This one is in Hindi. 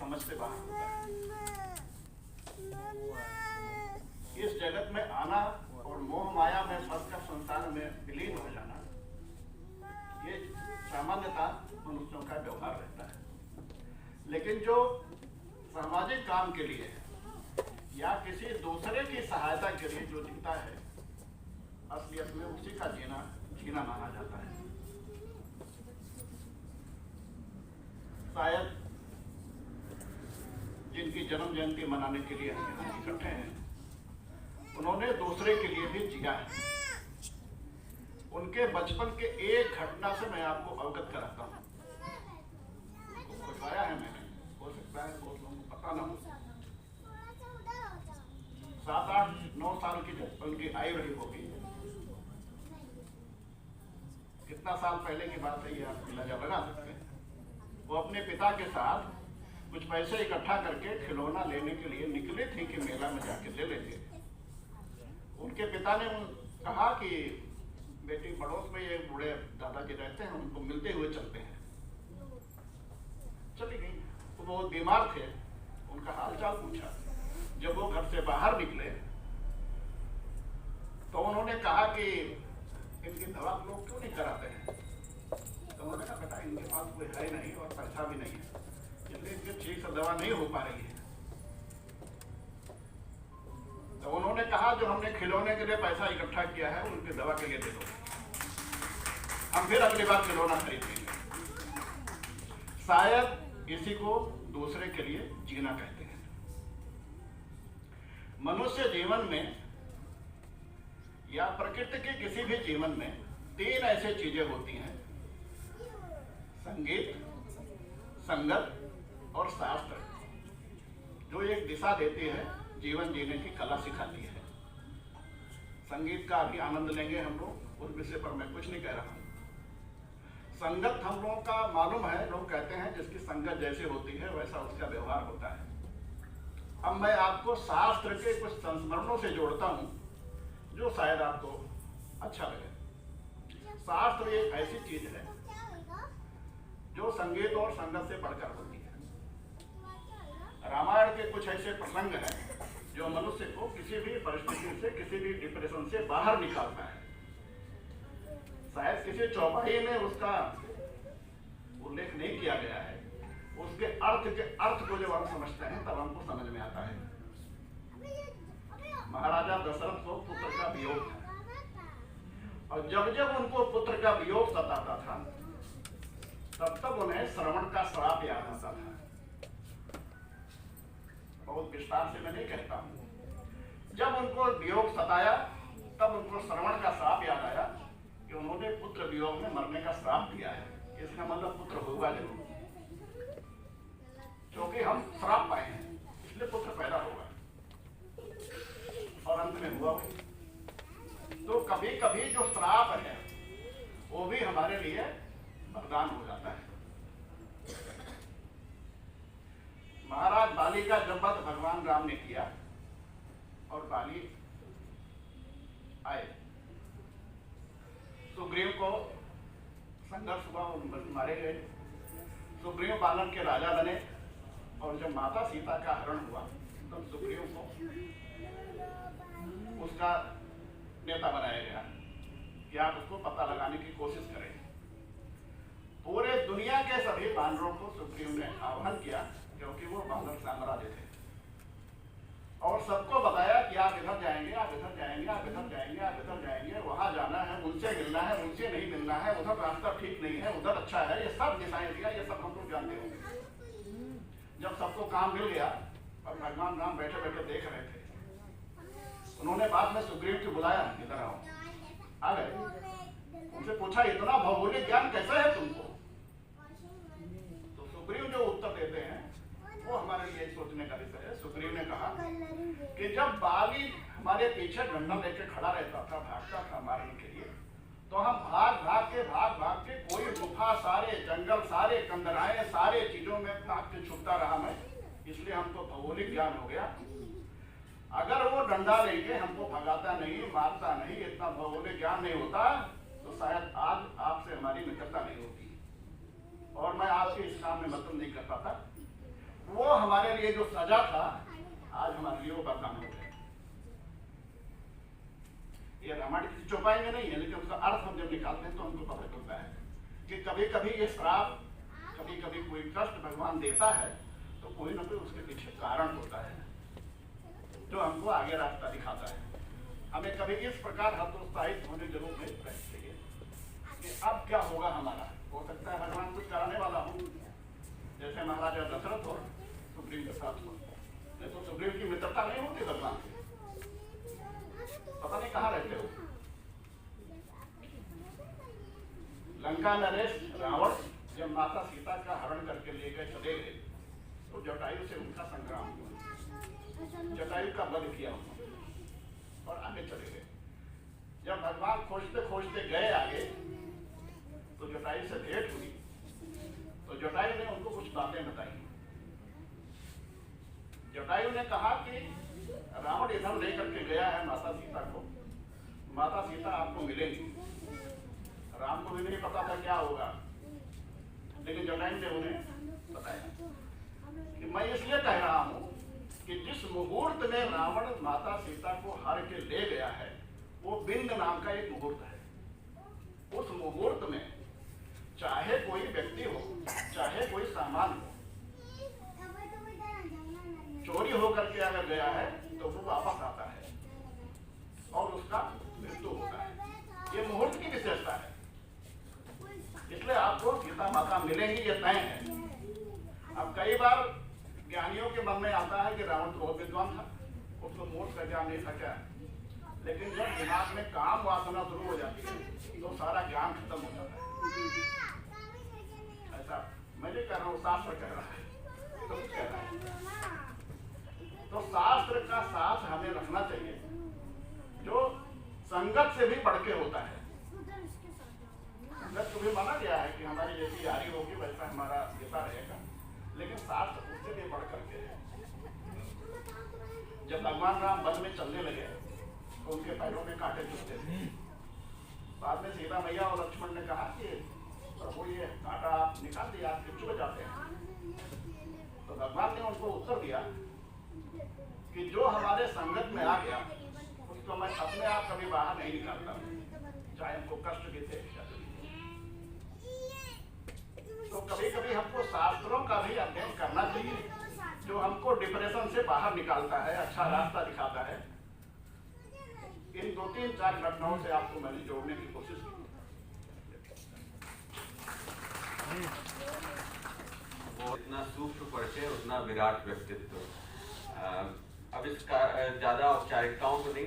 समझ से बाहर होता है। इस जगत में आना और मोह माया में फंसकर संसार में विलीन हो जाना, ये सामान्यतः मनुष्यों का व्यवहार रहता है। लेकिन जो सामाजिक काम के लिए या किसी दूसरे की सहायता के लिए जो जीता है, असलियत में उसी का जीना माना जाता है। शायद जिनकी जन्म जयंती मनाने के लिए हम यहाँ इकट्ठे हैं, उन्होंने दूसरे के लिए भी जिया है। उनके बचपन के एक घटना से मैं आपको अवगत कराता हूँ। बताया है मैंने, हो सकता है बहुत लोगों को पता ना हो। 7, 8, 9 साल की जब उनकी आयु रही होगी, कितना साल पहले की बात है ये आप अंदाजा लगा सकते हैं। वो अपने पिता के साथ कुछ पैसे इकट्ठा करके खिलौना लेने के लिए निकले थे कि मेला में जाके ले लेंगे। उनके पिता ने कहा कि बेटी, पड़ोस में ये बूढ़े दादाजी रहते हैं, उनको मिलते हुए चलते हैं। चली गई। वो बहुत बीमार थे, उनका हालचाल पूछा। जब वो घर से बाहर निकले तो उन्होंने कहा कि इनकी दवा लोग क्यों नहीं कराते हैं? तो उन्होंने कहा, बेटा इनके पास कोई है नहीं और पैसा भी नहीं है, इसलिए इनकी ठीक से दवा नहीं हो पा रही है। तो उन्होंने कहा, जो हमने खिलौने के लिए पैसा इकट्ठा किया है उनकी दवा के लिए दे दो, हम फिर अगली बार खिलौना खरीदेंगे। शायद इसी को दूसरे के लिए जीना कहते हैं। मनुष्य जीवन में या प्रकृति के किसी भी जीवन में 3 ऐसी चीजें होती हैं: संगीत, संगत और शास्त्र, जो एक दिशा देती है, जीवन जीने की कला सिखाती है। संगीत का अभी आनंद लेंगे हम लोग, उस विषय पर मैं कुछ नहीं कह रहा हूं। संगत हम लोगों का मालूम है, लोग कहते हैं जिसकी संगत जैसी होती है वैसा उसका व्यवहार होता है। अब मैं आपको शास्त्र के कुछ संस्मरणों से जोड़ता हूं जो शायद आपको अच्छा लगे। शास्त्र एक ऐसी चीज है जो संगीत और संगत से बढ़कर होती है। रामायण के कुछ ऐसे प्रसंग हैं जो मनुष्य को किसी भी परिस्थिति से, किसी भी डिप्रेशन से बाहर निकालता है। शायद किसी चौपाई में उसका उल्लेख नहीं किया गया है, उसके अर्थ को जब हम समझते हैं तब हमको समझ में आता है। महाराजा दशरथ को पुत्र का वियोग था, और जब जब उनको पुत्र का वियोग सताता था तब तब उन्हें श्रवण का श्राप याद आता था। बहुत विस्तार से मैं नहीं कहता हूं। जब उनको वियोग सताया तब उनको श्रवण का श्राप याद आया कि उन्होंने पुत्र वियोग में मरने का श्राप दिया है। इसका मतलब पुत्र होगा जरूर, क्योंकि हम श्राप पाए हैं इसलिए पुत्र पैदा होगा, और अंत में हुआ वही। तो कभी कभी जो श्राप है वो भी हमारे लिए वरदान हो जाता है। महाराज बाली का जब वध भगवान राम ने किया और बाली आए, सुग्रीव को संघर्ष हुआ, वो मारे गए। सुग्रीव बालन के राजा बने, और जब माता सीता का हरण हुआ तब सुग्रीव को उसका नेता बनाया गया कि आप उसको पता लगाने की कोशिश करें। पूरे दुनिया के सभी बानरों को सुग्रीव ने आह्वान किया, क्योंकि वो बानर साम्राज्य थे, और सबको बताया कि आप इधर जाएंगे, आप इधर जाएंगे, आप इधर जाएंगे, आप इधर जाएंगे, वहां जाना है, उनसे मिलना है, उनसे नहीं मिलना है, उधर रास्ता ठीक नहीं है, उधर अच्छा है। ये सब दिशाएं दिया, ये सब हम लोग जानते होंगे। जब सबको काम मिल गया और भगवान राम बैठे बैठे देख रहे थे, उन्होंने बाद में सुग्रीव को बुलाया, इधर आओ। आ गए, उनसे पूछा, इतना भौगोलिक ज्ञान कैसा है तुमको? तो सुग्रीव जो उत्तर देते हैं वो हमारे लिए सोचने का विषय है। सुग्रीव ने कहा कि जब बाली हमारे पीछे डंडा लेके खड़ा रहता था, भागता था मारने के लिए, तो हम भाग भाग के कोई गुफा, सारे जंगल, सारे कंदराएं, सारे चीजों में भाग के छुपता रहा मैं, इसलिए हमको भौगोलिक ज्ञान हो गया। अगर वो डंडा लेके हमको भगाता नहीं, मारता नहीं, इतना भौगोलिक ज्ञान नहीं होता, तो शायद आज आपसे हमारी मित्रता नहीं होती और मैं आपके इस काम में मदद नहीं कर पाता। वो हमारे लिए जो सजा था आज हमारे लिए वो वरदान हो गया। ये रामायण किसी चौपाई में नहीं है, लेकिन उसका अर्थ हम जब निकालते हैं तो हमको पता चलता है कि कभी कभी ये श्राप, कभी कभी कोई कष्ट भगवान देता है तो कोई ना कोई उसके पीछे कारण होता है जो हमको आगे रास्ता दिखाता है। हमें कभी इस प्रकार हतोत्साहित होने जरूर नहीं चाहिए कि अब क्या होगा हमारा। हो सकता है भगवान कुछ कराने वाला हो, जैसे महाराजा दशरथ और सुग्रीव के साथ हो। नहीं तो सुग्रीव की मित्रता नहीं होती भगवान से, पता नहीं कहाँ रहते हो। लंका नरेश रावण जब माता सीता का हरण करके ले गए चले गए तो जटायु से उनका संग्राम हुआ, जटायु का वध किया उन्होंने और आगे चले गए। जब भगवान खोजते खोजते गए आगे तो जटायु से भेंट हुई तो जटायु ने उनको कुछ बातें बताई। जटायु ने कहा कि रावण इधर लेकर के गया है माता सीता को, माता सीता आपको मिलेंगी। राम को भी नहीं पता था क्या होगा, लेकिन जटायु ने उन्हें बताया कि मैं इसलिए कह रहा हूं कि जिस मुहूर्त में रावण माता सीता को हार के ले गया है वो बिंद नाम का एक मुहूर्त है। उस मुहूर्त में चाहे कोई व्यक्ति हो, चाहे कोई सामान हो, चोरी होकर के अगर गया है तो वो वापस आता है और उसका मृत्यु होता है। ये मुहूर्त की विशेषता है, इसलिए आपको सीता माता मिलेंगी, ये तय है। अब कई बार ज्ञानियों के मन में आता है कि रावण तो बहुत विद्वान था, उसको मोक्ष का ज्ञान नहीं था क्या, लेकिन जब दिमाग में काम वासना शुरू हो जाती है तो सारा ज्ञान खत्म हो जाता है। ऐसा मैं नहीं कह रहा हूँ, शास्त्र कह रहा है, तो कह रहा है। तो शास्त्र का साथ हमें रखना चाहिए जो संगत से भी बढ़ के होता है। संगत को भी माना गया है कि हमारी जैसी यारी होगी वैसा हमारा देता रहेगा, लेकिन शास्त्र उससे भी बढ़ करके है। जब भगवान राम वन में चलने लगे तो उनके पैरों में कांटे चुभते थे। बाद में सीता मैया और लक्ष्मण ने कहा कि प्रभु ये कांटा आप निकाल दिया, आपके चुभ जाते हैं। तो भगवान ने उनको उत्तर दिया कि जो हमारे संगत में आ गया उसको मैं अपने आप कभी बाहर नहीं निकालता, चाहे हमको कष्ट भी थे। तो कभी कभी हमको शास्त्रों का भी अध्ययन करना चाहिए जो हमको डिप्रेशन से बाहर निकालता है, अच्छा रास्ता दिखाता है। इन 2-3-4 घटनाओं से आपको मैंने जोड़ने की कोशिश की। वो इतना सूक्ष्म परिचय, उतना विराट व्यक्तित्व। अब इसका ज्यादा औपचारिकताओं को नहीं